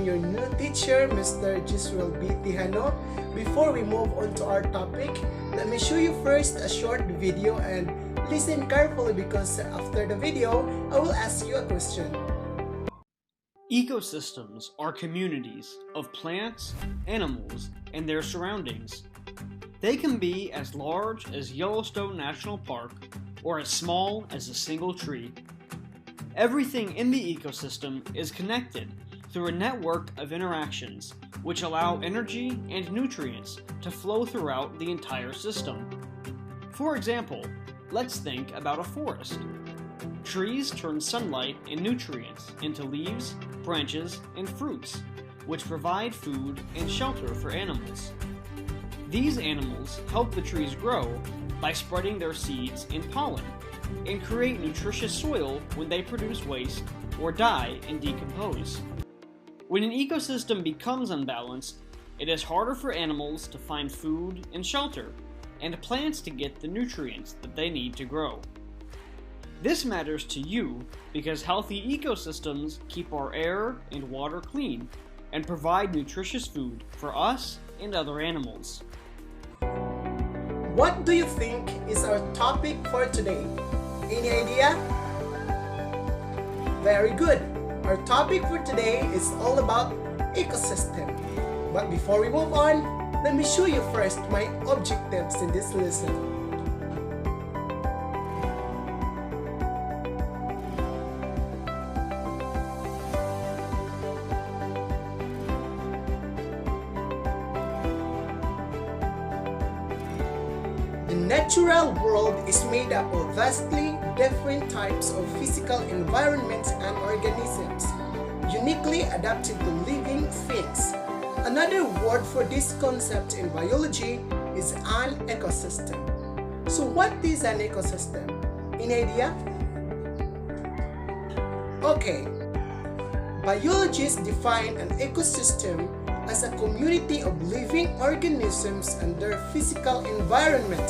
your new teacher, Mr. Gisrel B. Tijano. Before we move on to our topic, let me show you first a short video and listen carefully because after the video, I will ask you a question. Ecosystems are communities of plants, animals, and their surroundings. They can be as large as Yellowstone National Park or as small as a single tree. Everything in the ecosystem is connected through a network of interactions which allow energy and nutrients to flow throughout the entire system. For example, let's think about a forest. Trees turn sunlight and nutrients into leaves, branches, and fruits, which provide food and shelter for animals. These animals help the trees grow by spreading their seeds and pollen, and create nutritious soil when they produce waste or die and decompose. When an ecosystem becomes unbalanced, it is harder for animals to find food and shelter, and plants to get the nutrients that they need to grow. This matters to you because healthy ecosystems keep our air and water clean and provide nutritious food for us and other animals. What do you think is our topic for today? Any idea? Very good. Our topic for today is all about ecosystem. But before we move on, let me show you first my objectives in this lesson. The natural world is made up of vastly different types of physical environments and organisms, uniquely adapted to living things. Another word for this concept in biology is an ecosystem. So what is an ecosystem? Any idea? Okay. Biologists define an ecosystem as a community of living organisms and their physical environment,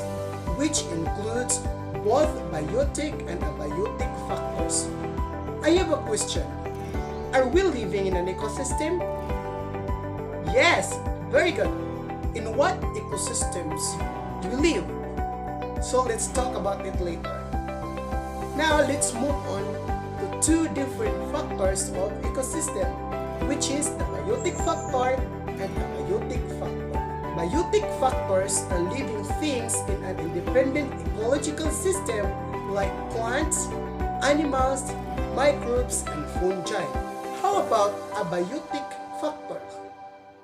which includes both biotic and abiotic factors. I have a question. Are we living in an ecosystem? Yes, very good. In what ecosystems do we live? So let's talk about it later. Now let's move on to two different factors of ecosystem, which is the biotic factor and abiotic factor. Biotic factors are living things in an independent ecological system like plants, animals, microbes, and fungi. How about abiotic factors?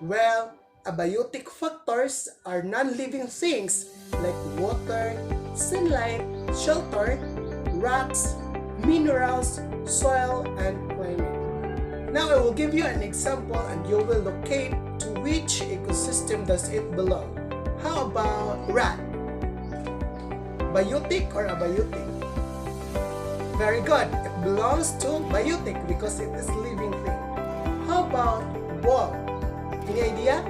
Well, abiotic factors are non-living things like water, sunlight, shelter, rocks, minerals, soil, and climate. Now I will give you an example and you will locate to which ecosystem does it belong. How about rat? Biotic or abiotic? Very good. It belongs to biotic because it is living thing. How about wall? Any idea?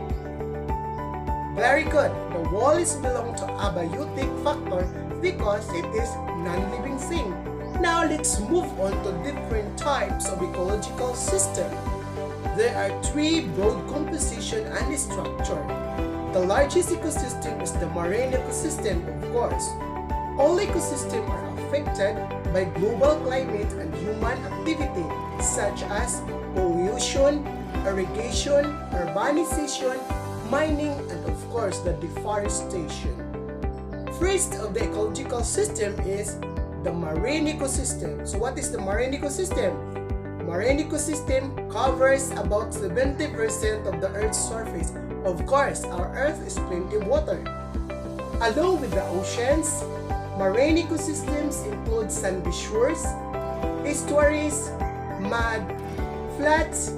Very good. The wall is belong to abiotic factor because it is non-living thing. Now let's move on to different types of ecological system. There are three broad composition and structure. The largest ecosystem is the marine ecosystem, of course. All ecosystems are affected by global climate and human activity such as pollution, irrigation, urbanization, mining, and of course the deforestation. First of the ecological system is the marine ecosystem. So what is the marine ecosystem? Marine ecosystem covers about 70% of the Earth's surface. Of course, our Earth is plenty of water. Along with the oceans, marine ecosystems include sandy shores, estuaries, mud, flats,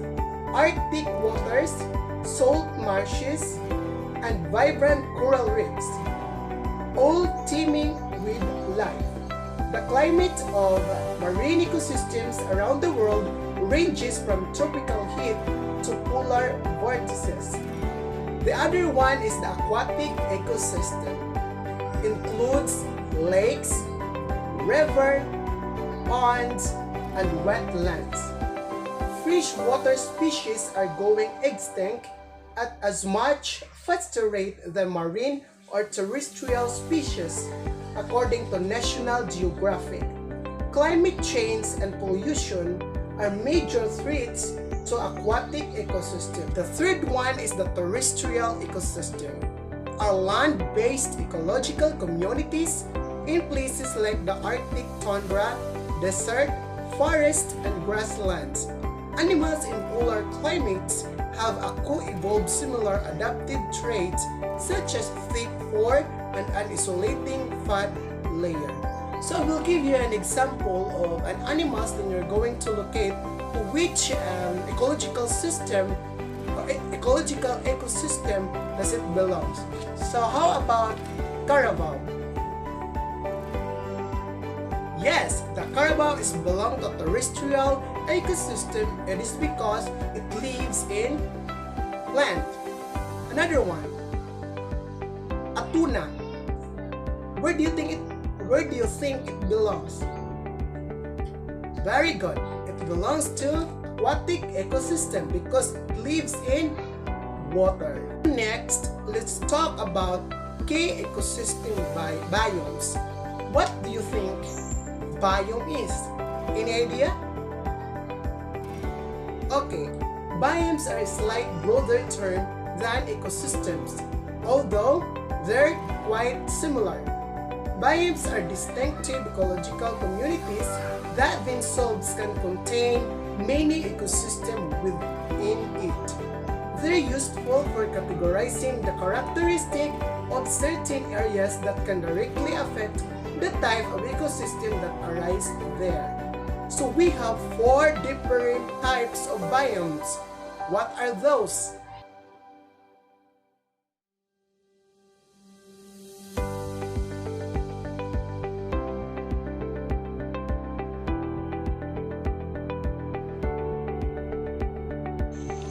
Arctic waters, salt marshes, and vibrant coral reefs, all teeming with life. The climate of marine ecosystems around the world ranges from tropical heat to polar vortices. The other one is the aquatic ecosystem. Includes lakes, river, ponds, and wetlands. freshwater species are going extinct at as much faster rate than marine or terrestrial species, according to National Geographic. Climate change and pollution are major threats to aquatic ecosystem. The third one is the terrestrial ecosystem. Are land-based ecological communities in places like the Arctic tundra, desert, forest, and grasslands. Animals in polar climates have a co-evolved similar adaptive traits such as thick fur and an isolating fat layer. So I will give you an example of an animal that you're going to locate to which ecological system or ecological ecosystem does it belong. So how about carabao? Yes, the carabao is belong to terrestrial ecosystem. It is because it lives in plant. Another one, a tuna. Where do you think it belongs? Very good. It belongs to aquatic ecosystem because it lives in water. Next, let's talk about key ecosystem biomes. What do you think biome is? Any idea? Okay, biomes are a slight broader term than ecosystems, although they're quite similar. Biomes are distinctive ecological communities that themselves can contain many ecosystems within it. They're useful for categorizing the characteristics of certain areas that can directly affect the type of ecosystem that arise there. So we have 4 different types of biomes. What are those?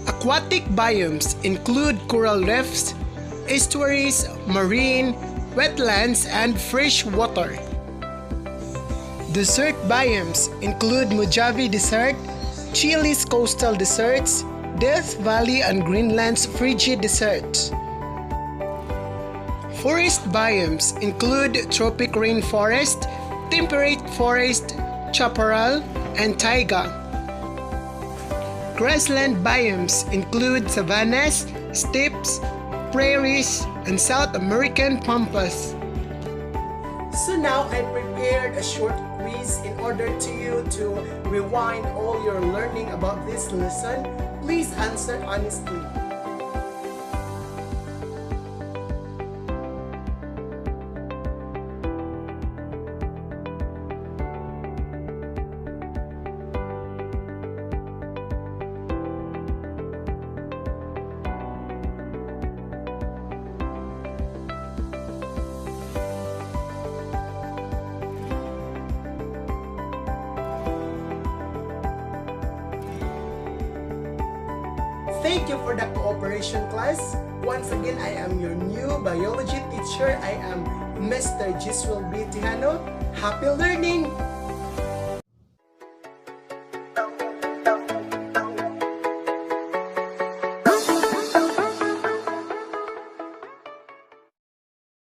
Aquatic biomes include coral reefs, estuaries, marine, wetlands, and freshwater. Desert biomes include Mojave Desert, Chile's coastal deserts, Death Valley and Greenland's frigid deserts. Forest biomes include tropic rainforest, temperate forest, chaparral, and taiga. Grassland biomes include savannas, steppes, prairies, and South American pampas. So now I prepared a short quiz in order to you to rewind all your learning about this lesson. Please answer honestly. Thank you for the cooperation, class. Once again, I am your new biology teacher. I am Mr. Giswell B. Tejano. Happy learning!